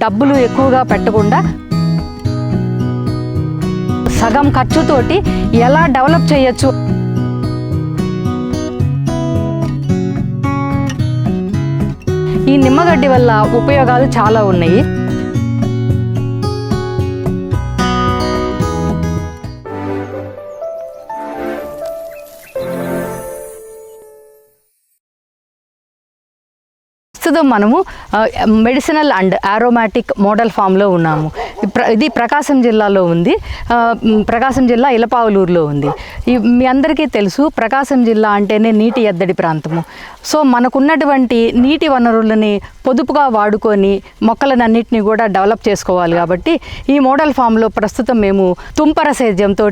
డబ్బులు ఎక్కువగా పెట్టకుండా సగం ఖర్చుతోటి ఎలా డెవలప్ చేయొచ్చు ఈ నిమ్మగడ్డి వల్ల ఉపయోగాలు చాలా ఉన్నాయి. ప్రస్తుతం మనము మెడిసినల్ అండ్ ఆరోమాటిక్ మోడల్ ఫామ్లో ఉన్నాము. ఇది ప్రకాశం జిల్లాలో ఉంది. ప్రకాశం జిల్లా ఇలపావులూరులో ఉంది. మీ అందరికీ తెలుసు ప్రకాశం జిల్లా అంటేనే నీటి ఎద్దడి ప్రాంతము. సో మనకున్నటువంటి నీటి వనరులని పొదుపుగా వాడుకొని మొక్కలనన్నింటినీ కూడా డెవలప్ చేసుకోవాలి. కాబట్టి ఈ మోడల్ ఫామ్లో ప్రస్తుతం మేము తుంపర సేద్యంతో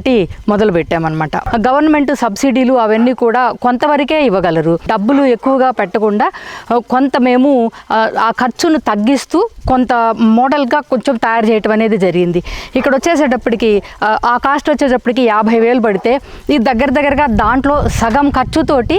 మొదలు పెట్టామన్నమాట. గవర్నమెంట్ సబ్సిడీలు అవన్నీ కూడా కొంతవరకే ఇవ్వగలరు. డబ్బులు ఎక్కువగా పెట్టకుండా కొంత మేము ఆ ఖర్చును తగ్గిస్తూ కొంత మోడల్గా కొంచెం తయారు చేయటం అనేది జరిగింది. ఇక్కడ వచ్చేసేటప్పటికి ఆ కాస్ట్ వచ్చేటప్పటికి 50,000 పడితే ఇది దగ్గరగా దాంట్లో సగం ఖర్చుతోటి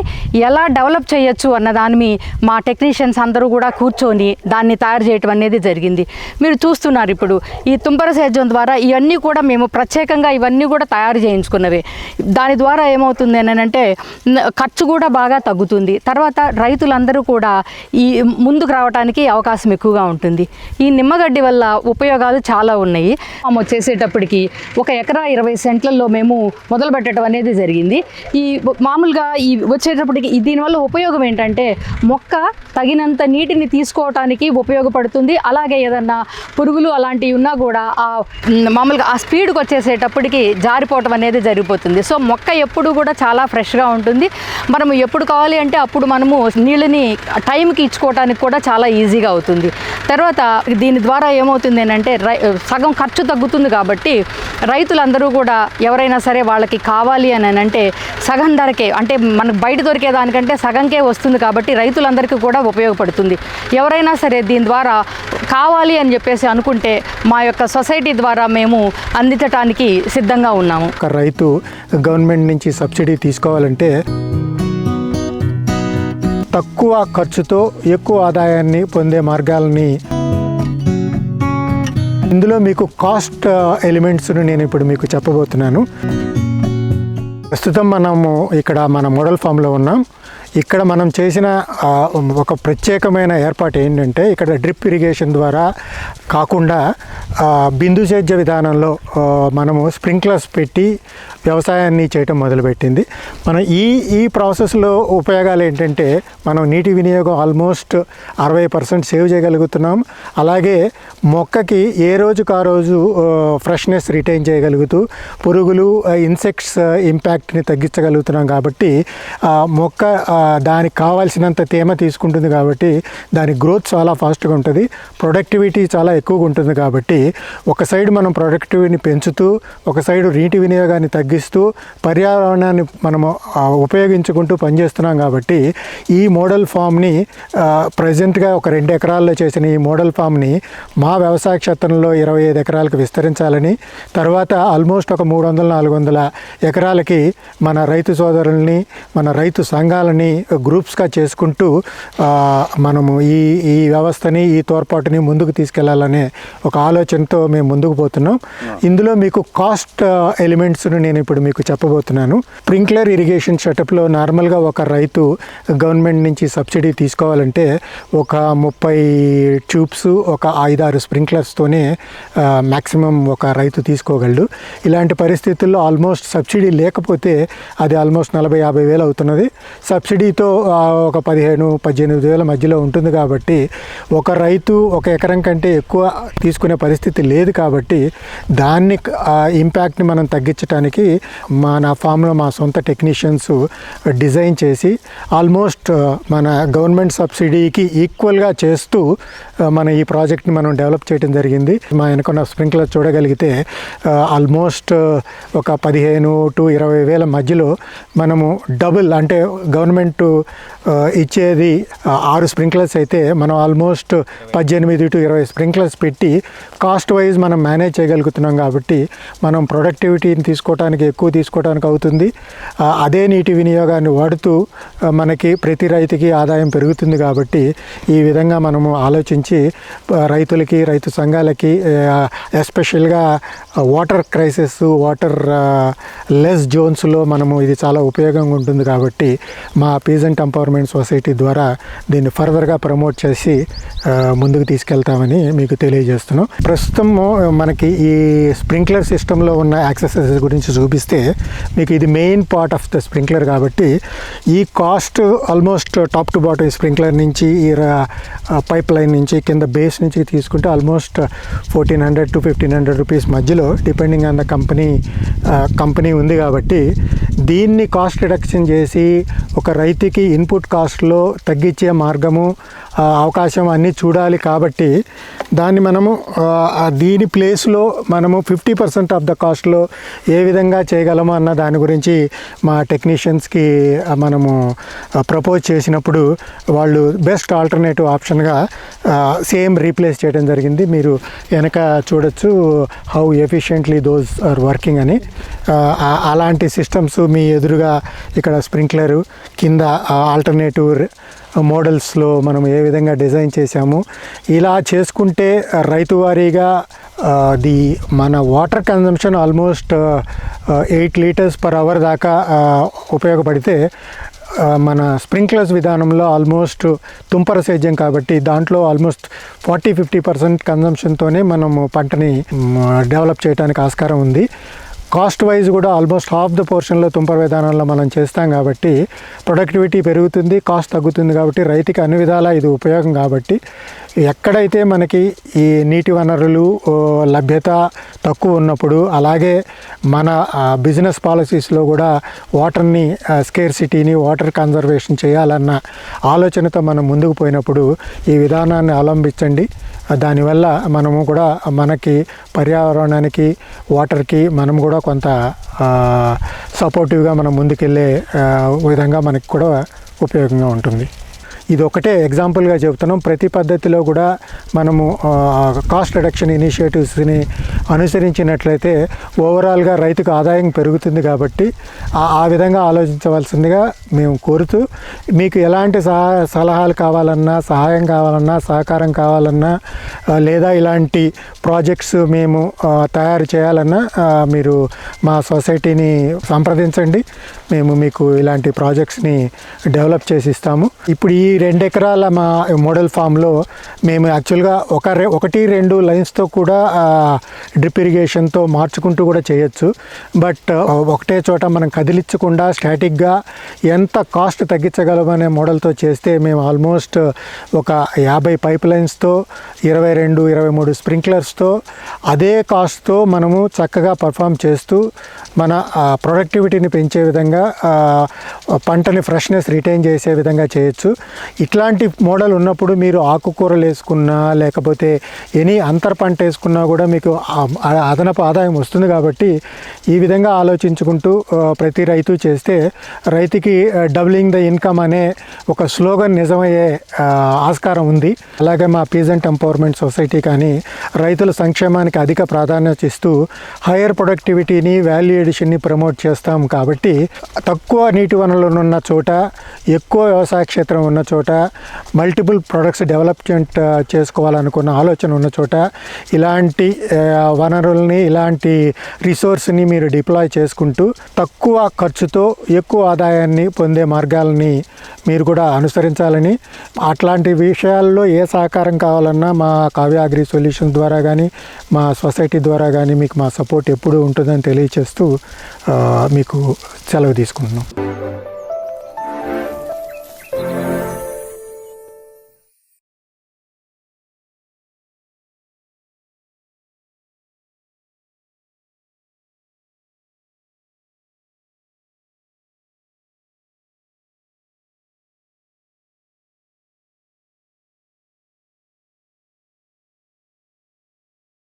ఎలా డెవలప్ చేయొచ్చు అన్న దాని మా టెక్నీషియన్స్ అందరూ కూడా కూర్చొని దాన్ని తయారు చేయటం అనేది జరిగింది. మీరు చూస్తున్నారు ఇప్పుడు ఈ తుంపర సేద్యం ద్వారా ఇవన్నీ కూడా మేము ప్రత్యేకంగా ఇవన్నీ కూడా తయారు చేయించుకున్నవే. దాని ద్వారా ఏమవుతుంది అంటే ఖర్చు కూడా బాగా తగ్గుతుంది. తర్వాత రైతులందరూ కూడా ఈ ముందుకు రావడానికి అవకాశం ఎక్కువగా ఉంటుంది. ఈ నిమ్మగడ్డి వల్ల ఉపయోగాలు చాలా ఉన్నాయి. వచ్చేసేటప్పటికి 1 ఎకరా 20 సెంట్లలో మేము మొదలు పెట్టడం అనేది జరిగింది. ఈ మామూలుగా ఈ వచ్చేటప్పటికి దీనివల్ల ఉపయోగం ఏంటంటే మొక్క తగినంత నీటిని తీసుకోవటానికి ఉపయోగపడుతుంది. అలాగే ఏదన్నా పురుగులు అలాంటివి ఉన్నా కూడా మామూలుగా ఆ స్పీడ్కి వచ్చేసేటప్పటికి జారిపోవటం అనేది జరిగిపోతుంది. సో మొక్క ఎప్పుడు కూడా చాలా ఫ్రెష్గా ఉంటుంది. మనము ఎప్పుడు కావాలి అంటే అప్పుడు మనము నీళ్ళని టైంకి ఇచ్చుకోవటానికి కూడా చాలా ఈజీగా అవుతుంది. తర్వాత దీని ద్వారా ఏమవుతుంది అంటే సగం ఖర్చు తగ్గుతుంది. కాబట్టి రైతులందరూ కూడా ఎవరైనా సరే వాళ్ళకి కావాలి అని అంటే సగం ధరకే, అంటే మనకు బయట దొరికేదానికంటే సగంకే వస్తుంది. కాబట్టి రైతులందరికీ కూడా ఉపయోగపడుతుంది. ఎవరైనా సరే దీని ద్వారా కావాలి అని చెప్పేసి అనుకుంటే మా యొక్క సొసైటీ ద్వారా మేము అందించడానికి సిద్ధంగా ఉన్నాము. ఒక రైతు గవర్నమెంట్ నుంచి సబ్సిడీ తీసుకోవాలంటే తక్కువ ఖర్చుతో ఎక్కువ ఆదాయాన్ని పొందే మార్గాలని ఇందులో మీకు కాస్ట్ ఎలిమెంట్స్ను నేను ఇప్పుడు మీకు చెప్పబోతున్నాను. ప్రస్తుతం మనము ఇక్కడ మన మోడల్ ఫామ్లో ఉన్నాం. ఇక్కడ మనం చేసిన ఒక ప్రత్యేకమైన ఏర్పాటు ఏంటంటే ఇక్కడ డ్రిప్ ఇరిగేషన్ ద్వారా కాకుండా బిందు సేద్య విధానంలో మనము స్ప్రింక్లర్స్ పెట్టి వ్యవసాయాన్ని చేయటం మొదలుపెట్టింది. మనం ఈ ప్రాసెస్లో ఉపయోగాలు ఏంటంటే మనం నీటి వినియోగం ఆల్మోస్ట్ 60% సేవ్ చేయగలుగుతున్నాం. అలాగే మొక్కకి ఏ రోజుకు ఆ రోజు ఫ్రెష్నెస్ రిటైన్ చేయగలుగుతూ పురుగులు ఇన్సెక్ట్స్ ఇంపాక్ట్ని తగ్గించగలుగుతున్నాం. కాబట్టి మొక్క దానికి కావాల్సినంత తేమ తీసుకుంటుంది. కాబట్టి దాని గ్రోత్ చాలా ఫాస్ట్గా ఉంటుంది. ప్రొడక్టివిటీ చాలా ఎక్కువగా ఉంటుంది. కాబట్టి ఒక సైడ్ మనం ప్రొడక్టివిటీని పెంచుతూ ఒక సైడ్ నీటి వినియోగాన్ని తగ్గిస్తూ పర్యావరణాన్ని మనము ఉపయోగించుకుంటూ పనిచేస్తున్నాం. కాబట్టి ఈ మోడల్ ఫామ్ని ప్రజెంట్గా ఒక 2 ఎకరాల్లో చేసిన ఈ మోడల్ ఫామ్ని మా వ్యవసాయ క్షేత్రంలో 25 ఎకరాలకు విస్తరించాలని, తర్వాత ఆల్మోస్ట్ ఒక 300-400 ఎకరాలకి మన రైతు సోదరుల్ని మన రైతు సంఘాలని గ్రూప్స్గా చేసుకుంటూ మనము ఈ వ్యవస్థని ఈ తోడ్పాటుని ముందుకు తీసుకెళ్లాలనే ఒక ఆలోచనతో మేము ముందుకు పోతున్నాం. ఇందులో మీకు కాస్ట్ ఎలిమెంట్స్ను నేను ఇప్పుడు మీకు చెప్పబోతున్నాను. స్ప్రింక్లర్ ఇరిగేషన్ సెటప్లో నార్మల్గా ఒక రైతు గవర్నమెంట్ నుంచి సబ్సిడీ తీసుకోవాలంటే ఒక 30 ట్యూబ్స్ ఒక 5-6 స్ప్రింక్లర్స్తోనే మ్యాక్సిమం ఒక రైతు తీసుకోగలడు. ఇలాంటి పరిస్థితుల్లో ఆల్మోస్ట్ సబ్సిడీ లేకపోతే అది ఆల్మోస్ట్ 40-50 వేలు అవుతున్నది. సబ్సిడీతో ఒక 15-18 వేల మధ్యలో ఉంటుంది. కాబట్టి ఒక రైతు 1 ఎకరం కంటే ఎక్కువ తీసుకునే పరిస్థితి లేదు. కాబట్టి దాన్ని ఇంపాక్ట్ని మనం తగ్గించడానికి మన ఫామ్లో మా సొంత టెక్నీషియన్స్ డిజైన్ చేసి ఆల్మోస్ట్ మన గవర్నమెంట్ సబ్సిడీకి ఈక్వల్గా చేస్తూ మన ఈ ప్రాజెక్ట్ని మనం డెవలప్ చేయడం జరిగింది. మా వెనుకున్న స్ప్రింక్లర్ చూడగలిగితే ఆల్మోస్ట్ ఒక 15-20 వేల మధ్యలో మనము డబుల్, అంటే గవర్నమెంట్ ఇచ్చేది 6 స్ప్రింక్లర్స్ అయితే మనం ఆల్మోస్ట్ 18 to 20 స్ప్రింక్లర్స్ పెట్టి కాస్ట్ వైజ్ మనం మేనేజ్ చేయగలుగుతున్నాం కాబట్టి మనం ప్రొడక్టివిటీని ఎక్కువ తీసుకోవడానికి అవుతుంది. అదే నీటి వినియోగాన్ని వాడుతూ మనకి ప్రతి రైతుకి ఆదాయం పెరుగుతుంది. కాబట్టి ఈ విధంగా మనము ఆలోచించి రైతులకి, రైతు సంఘాలకి, ఎస్పెషల్గా వాటర్ క్రైసిస్, వాటర్ లెస్ జోన్స్లో మనము ఇది చాలా ఉపయోగంగా ఉంటుంది. కాబట్టి మా పీజెంట్ ఎంపవర్మెంట్ సొసైటీ ద్వారా దీన్ని ఫర్దర్గా ప్రమోట్ చేసి ముందుకు తీసుకెళ్తామని మీకు తెలియజేస్తున్నాం. ప్రస్తుతం మనకి ఈ స్ప్రింక్లర్ సిస్టంలో ఉన్న యాక్సెసరీస్ గురించి చూపిస్తే మీకు ఇది main part of the sprinkler కాబట్టి ఈ cost almost top to bottom sprinkler నుంచి ఈ పైప్ లైన్ నుంచి కింద బేస్ నుంచి తీసుకుంటే ఆల్మోస్ట్ 1400 to 1500 రూపీస్ మధ్యలో డిపెండింగ్ ఆన్ ద కంపెనీ ఉంది. కాబట్టి దీన్ని కాస్ట్ రిడక్షన్ చేసి ఒక రైతుకి ఇన్పుట్ కాస్ట్లో తగ్గించే మార్గము, అవకాశం అన్నీ చూడాలి. కాబట్టి దాన్ని మనము దీని ప్లేస్లో మనము 50% ఆఫ్ ద కాస్ట్లో ఏ విధంగా చేయగలము అన్న దాని గురించి మా టెక్నీషియన్స్కి మనము ప్రపోజ్ చేసినప్పుడు వాళ్ళు బెస్ట్ ఆల్టర్నేటివ్ ఆప్షన్గా సేమ్ రీప్లేస్ చేయడం జరిగింది. మీరు వెనక చూడొచ్చు how efficiently those are working అని. అలాంటి సిస్టమ్స్ మీ ఎదురుగా ఇక్కడ స్ప్రింక్లరు కింద ఆల్టర్నేటివ్ మోడల్స్లో మనం ఏ విధంగా డిజైన్ చేశాము. ఇలా చేసుకుంటే రైతు వారీగా మన water consumption almost 8 liters per hour దాకా ఉపయోగపడితే మన స్ప్రింక్లర్స్ విధానంలో ఆల్మోస్ట్ తుంపర సేద్యం కాబట్టి దాంట్లో ఆల్మోస్ట్ 40-50% కన్జంప్షన్తోనే మనము పంటని డెవలప్ చేయడానికి ఆస్కారం ఉంది. కాస్ట్ వైజ్ కూడా ఆల్మోస్ట్ హాఫ్ ద పోర్షన్లో తుంపర విధానంలో మనం చేస్తాం కాబట్టి ప్రొడక్టివిటీ పెరుగుతుంది, కాస్ట్ తగ్గుతుంది. కాబట్టి రైతుకి అన్ని విధాలా ఇది ఉపయోగం. కాబట్టి ఎక్కడైతే మనకి ఈ నీటి వనరులు లభ్యత తక్కువ ఉన్నప్పుడు, అలాగే మన బిజినెస్ పాలసీస్లో కూడా వాటర్ని స్కేర్సిటీని, వాటర్ కన్జర్వేషన్ చేయాలన్న ఆలోచనతో మనం ముందుకు పోయినప్పుడు ఈ విధానాన్ని అవలంబించండి. దానివల్ల మనము కూడా మనకి పర్యావరణానికి, వాటర్కి మనం కూడా కొంత సపోర్టివ్గా మనం ముందుకెళ్ళే విధంగా మనకి కూడా ఉపయోగంగా ఉంటుంది. ఇది ఒకటే ఎగ్జాంపుల్గా చెబుతున్నాం. ప్రతి పద్ధతిలో కూడా మనము కాస్ట్ రిడక్షన్ ఇనిషియేటివ్స్ని అనుసరించినట్లయితే ఓవరాల్గా రైతుకు ఆదాయం పెరుగుతుంది. కాబట్టి ఆ విధంగా ఆలోచించవలసిందిగా మేము కోరుతూ, మీకు ఎలాంటి సలహాలు కావాలన్నా, సహాయం కావాలన్నా, సహకారం కావాలన్నా, లేదా ఇలాంటి ప్రాజెక్ట్స్ మేము తయారు చేయాలన్నా మీరు మా సొసైటీని సంప్రదించండి. మేము మీకు ఇలాంటి ప్రాజెక్ట్స్ని డెవలప్ చేసి ఇస్తాము. ఇప్పుడు ఈ 2 ఎకరాల మా మోడల్ ఫామ్లో మేము యాక్చువల్గా 1-2 లైన్స్తో కూడా డ్రిప్ ఇరిగేషన్తో మార్చుకుంటూ కూడా చేయొచ్చు. బట్ ఒకటే చోట మనం కదిలించకుండా స్టాటిక్గా ఎంత కాస్ట్ తగ్గించగలమనే మోడల్తో చేస్తే మేము ఆల్మోస్ట్ ఒక 50 పైప్ లైన్స్తో 22-23 స్ప్రింక్లర్స్తో అదే కాస్ట్తో మనము చక్కగా పర్ఫామ్ చేస్తూ మన ప్రొడక్టివిటీని పెంచే విధంగా, పంటని ఫ్రెష్నెస్ రిటైన్ చేసే విధంగా చేయొచ్చు. ఇట్లాంటి మోడల్ ఉన్నప్పుడు మీరు ఆకుకూరలు వేసుకున్నా, లేకపోతే ఎనీ అంతర్ పంట వేసుకున్నా కూడా మీకు అదనపు ఆదాయం వస్తుంది. కాబట్టి ఈ విధంగా ఆలోచించుకుంటూ ప్రతి రైతు చేస్తే రైతుకి డబ్లింగ్ ద ఇన్కమ్ అనే ఒక స్లోగన్ నిజమయ్యే ఆస్కారం ఉంది. అలాగే మా పీజెంట్ ఎంపవర్మెంట్ సొసైటీ కానీ రైతుల సంక్షేమానికి అధిక ప్రాధాన్యత ఇస్తూ హయ్యర్ ప్రొడక్టివిటీని, వాల్యూ ఎడిషన్ని ప్రమోట్ చేస్తాం. కాబట్టి తక్కువ నీటి వనరులు ఉన్న చోట, ఎక్కువ వ్యవసాయ క్షేత్రం ఉన్న చోట, మల్టిపుల్ ప్రొడక్ట్స్ డెవలప్మెంట్ చేసుకోవాలనుకున్న ఆలోచన ఉన్న చోట ఇలాంటి వనరుల్ని, ఇలాంటి రిసోర్స్ని మీరు డిప్లాయ్ చేసుకుంటూ తక్కువ ఖర్చుతో ఎక్కువ ఆదాయాన్ని పొందే మార్గాలని మీరు కూడా అనుసరించాలని, అట్లాంటి విషయాల్లో ఏ సహకారం కావాలన్నా మా కావ్య అగ్రి సొల్యూషన్ ద్వారా కానీ, మా సొసైటీ ద్వారా కానీ మీకు మా సపోర్ట్ ఎప్పుడూ ఉంటుందని తెలియచేస్తూ మీకు సెలవు తీసుకుంటున్నాం.